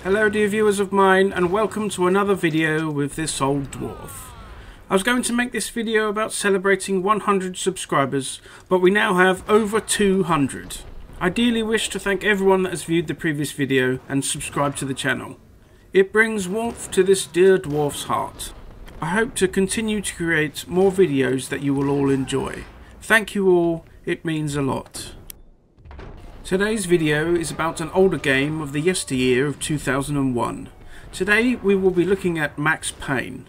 Hello dear viewers of mine, and welcome to another video with this old dwarf. I was going to make this video about celebrating 100 subscribers, but we now have over 200. I dearly wish to thank everyone that has viewed the previous video and subscribed to the channel. It brings warmth to this dear dwarf's heart. I hope to continue to create more videos that you will all enjoy. Thank you all, it means a lot. Today's video is about an older game of the yesteryear of 2001. Today we will be looking at Max Payne.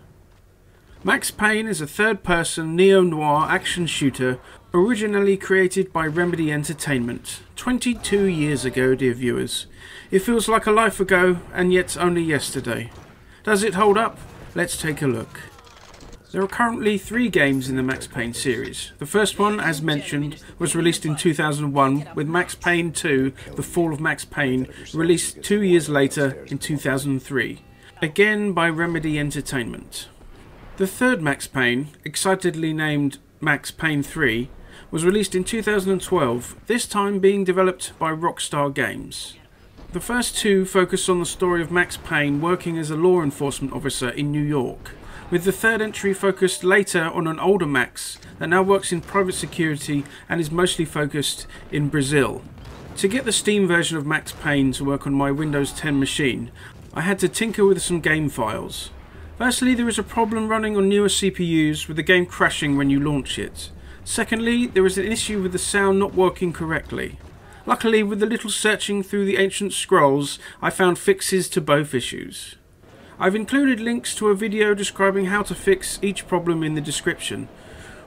Max Payne is a third-person neo-noir action shooter originally created by Remedy Entertainment 22 years ago, dear viewers. It feels like a life ago, and yet only yesterday. Does it hold up? Let's take a look. There are currently 3 games in the Max Payne series. The first one, as mentioned, was released in 2001, with Max Payne 2, The Fall of Max Payne, released 2 years later in 2003, again by Remedy Entertainment. The third Max Payne, excitedly named Max Payne 3, was released in 2012, this time being developed by Rockstar Games. The first two focus on the story of Max Payne working as a law enforcement officer in New York, with the third entry focused later on an older Max that now works in private security and is mostly focused in Brazil. To get the Steam version of Max Payne to work on my Windows 10 machine, I had to tinker with some game files. Firstly, there is a problem running on newer CPUs with the game crashing when you launch it. Secondly, there is an issue with the sound not working correctly. Luckily, with a little searching through the ancient scrolls, I found fixes to both issues. I've included links to a video describing how to fix each problem in the description.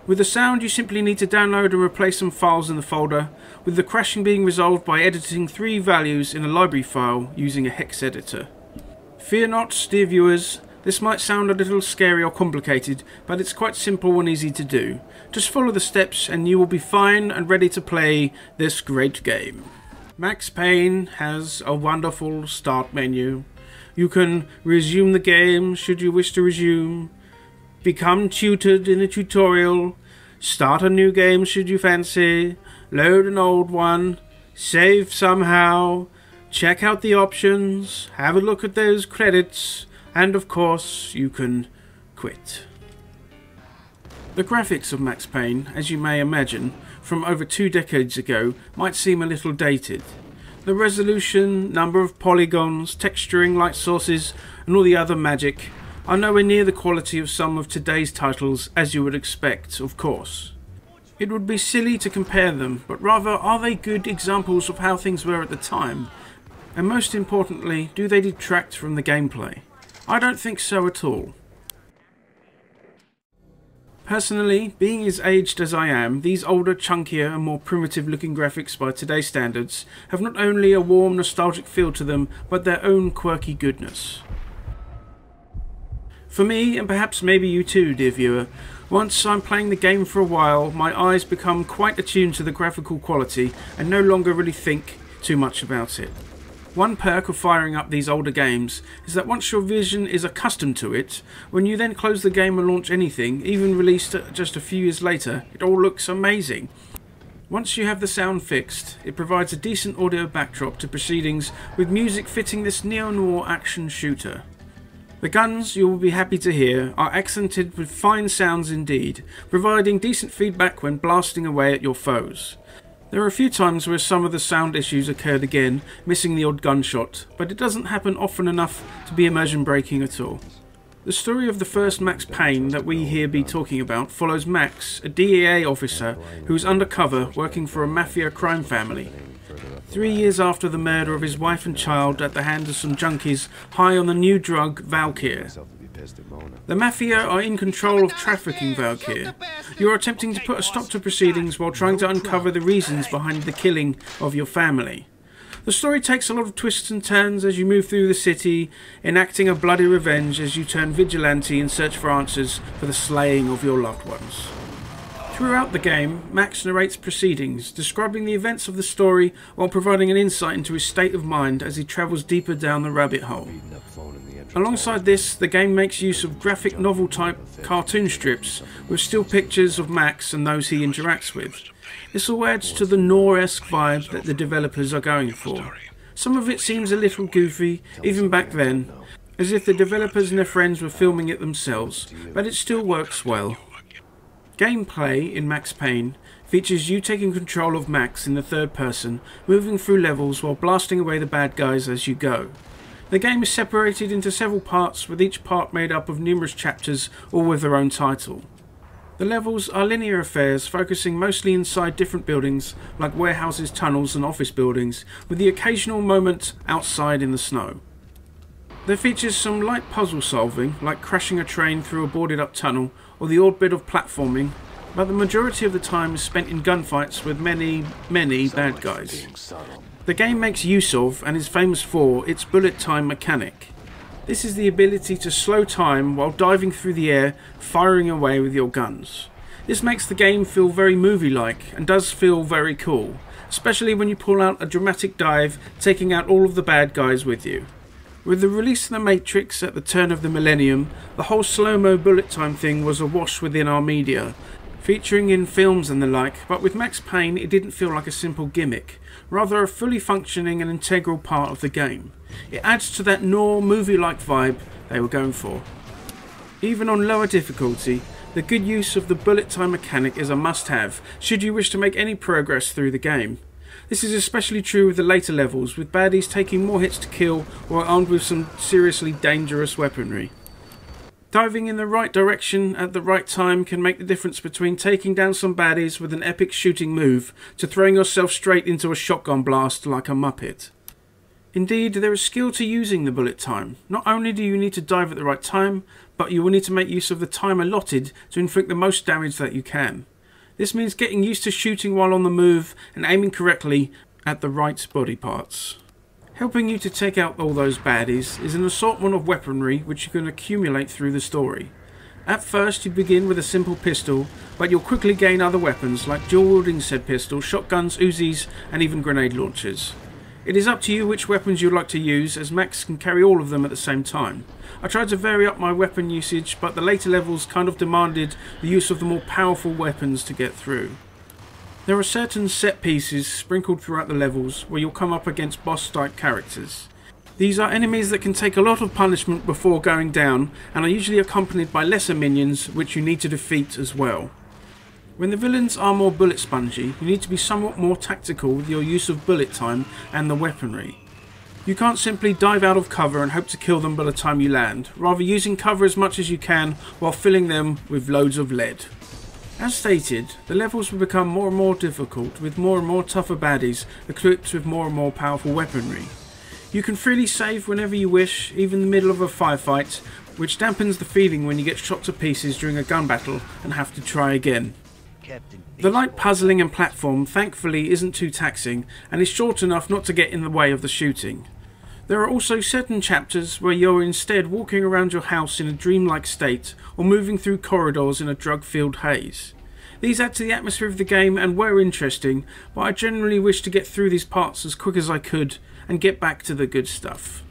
With the sound, you simply need to download and replace some files in the folder, with the crashing being resolved by editing 3 values in a library file using a hex editor. Fear not, dear viewers, this might sound a little scary or complicated, but it's quite simple and easy to do. Just follow the steps and you will be fine and ready to play this great game. Max Payne has a wonderful start menu. You can resume the game should you wish to resume, become tutored in a tutorial, start a new game should you fancy, load an old one, save somehow, check out the options, have a look at those credits, and of course you can quit. The graphics of Max Payne, as you may imagine, from over 2 decades ago, might seem a little dated. The resolution, number of polygons, texturing, light sources, and all the other magic are nowhere near the quality of some of today's titles, as you would expect, of course. It would be silly to compare them, but rather, are they good examples of how things were at the time? And most importantly, do they detract from the gameplay? I don't think so at all. Personally, being as aged as I am, these older, chunkier and more primitive looking graphics by today's standards have not only a warm, nostalgic feel to them, but their own quirky goodness. For me, and perhaps maybe you too, dear viewer, once I'm playing the game for a while, my eyes become quite attuned to the graphical quality and no longer really think too much about it. One perk of firing up these older games is that once your vision is accustomed to it, when you then close the game and launch anything, even released just a few years later, it all looks amazing. Once you have the sound fixed, it provides a decent audio backdrop to proceedings with music fitting this neo-noir action shooter. The guns, you will be happy to hear, are accented with fine sounds indeed, providing decent feedback when blasting away at your foes. There are a few times where some of the sound issues occurred again, missing the odd gunshot, but it doesn't happen often enough to be immersion breaking at all. The story of the first Max Payne that we here be talking about follows Max, a DEA officer who is undercover working for a mafia crime family. 3 years after the murder of his wife and child at the hand of some junkies high on the new drug Valkyr. The Mafia are in control of trafficking Valkyr. You are attempting to put a stop to proceedings while trying to uncover the reasons behind the killing of your family. The story takes a lot of twists and turns as you move through the city, enacting a bloody revenge as you turn vigilante in search for answers for the slaying of your loved ones. Throughout the game, Max narrates proceedings, describing the events of the story while providing an insight into his state of mind as he travels deeper down the rabbit hole. Alongside this, the game makes use of graphic novel type cartoon strips with still pictures of Max and those he interacts with. This all adds to the noir-esque vibe that the developers are going for. Some of it seems a little goofy, even back then, as if the developers and their friends were filming it themselves, but it still works well. Gameplay in Max Payne features you taking control of Max in the third person, moving through levels while blasting away the bad guys as you go. The game is separated into several parts, with each part made up of numerous chapters, all with their own title. The levels are linear affairs, focusing mostly inside different buildings like warehouses, tunnels and office buildings, with the occasional moment outside in the snow. There features some light puzzle solving, like crashing a train through a boarded up tunnel, or the odd bit of platforming, but the majority of the time is spent in gunfights with many bad guys. The game makes use of, and is famous for, its bullet time mechanic. This is the ability to slow time while diving through the air, firing away with your guns. This makes the game feel very movie-like, and does feel very cool, especially when you pull out a dramatic dive, taking out all of the bad guys with you. With the release of The Matrix at the turn of the millennium, the whole slow-mo bullet time thing was awash within our media, featuring in films and the like, but with Max Payne it didn't feel like a simple gimmick, rather a fully functioning and integral part of the game. It adds to that movie-like vibe they were going for. Even on lower difficulty, the good use of the bullet time mechanic is a must-have should you wish to make any progress through the game. This is especially true with the later levels, with baddies taking more hits to kill or armed with some seriously dangerous weaponry. Diving in the right direction at the right time can make the difference between taking down some baddies with an epic shooting move to throwing yourself straight into a shotgun blast like a muppet. Indeed, there is skill to using the bullet time. Not only do you need to dive at the right time, but you will need to make use of the time allotted to inflict the most damage that you can. This means getting used to shooting while on the move and aiming correctly at the right body parts. Helping you to take out all those baddies is an assortment of weaponry which you can accumulate through the story. At first you begin with a simple pistol, but you'll quickly gain other weapons like dual-wielding said pistol, shotguns, Uzis and even grenade launchers. It is up to you which weapons you'd like to use, as Max can carry all of them at the same time. I tried to vary up my weapon usage, but the later levels kind of demanded the use of the more powerful weapons to get through. There are certain set pieces sprinkled throughout the levels where you'll come up against boss-type characters. These are enemies that can take a lot of punishment before going down, and are usually accompanied by lesser minions which you need to defeat as well. When the villains are more bullet spongy, you need to be somewhat more tactical with your use of bullet time and the weaponry. You can't simply dive out of cover and hope to kill them by the time you land, rather using cover as much as you can while filling them with loads of lead. As stated, the levels will become more and more difficult, with more and more tougher baddies equipped with more and more powerful weaponry. You can freely save whenever you wish, even in the middle of a firefight, which dampens the feeling when you get shot to pieces during a gun battle and have to try again. The light puzzling and platform thankfully isn't too taxing and is short enough not to get in the way of the shooting. There are also certain chapters where you're instead walking around your house in a dreamlike state or moving through corridors in a drug-filled haze. These add to the atmosphere of the game and were interesting, but I generally wish to get through these parts as quick as I could and get back to the good stuff.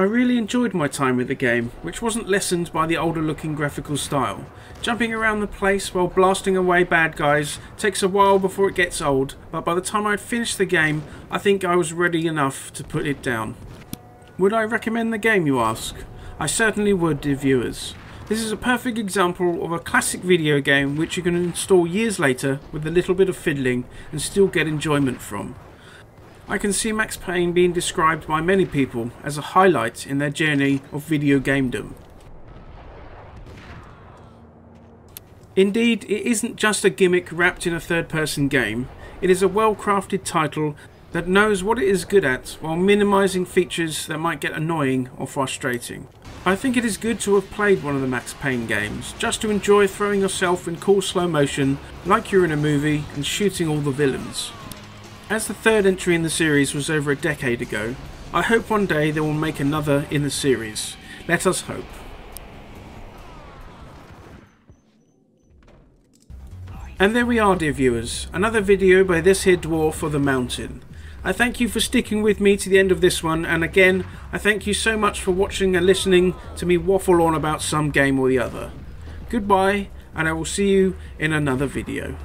I really enjoyed my time with the game, which wasn't lessened by the older looking graphical style. Jumping around the place while blasting away bad guys takes a while before it gets old, but by the time I'd finished the game, I think I was ready enough to put it down. Would I recommend the game, you ask? I certainly would, dear viewers. This is a perfect example of a classic video game which you can install years later with a little bit of fiddling and still get enjoyment from. I can see Max Payne being described by many people as a highlight in their journey of video gamedom. Indeed, it isn't just a gimmick wrapped in a third-person game. It is a well-crafted title that knows what it is good at while minimising features that might get annoying or frustrating. I think it is good to have played one of the Max Payne games, just to enjoy throwing yourself in cool slow motion like you're in a movie and shooting all the villains. As the third entry in the series was over a decade ago, I hope one day they will make another in the series. Let us hope. And there we are, dear viewers, another video by this here dwarf of the mountain. I thank you for sticking with me to the end of this one, and again, I thank you so much for watching and listening to me waffle on about some game or the other. Goodbye, and I will see you in another video.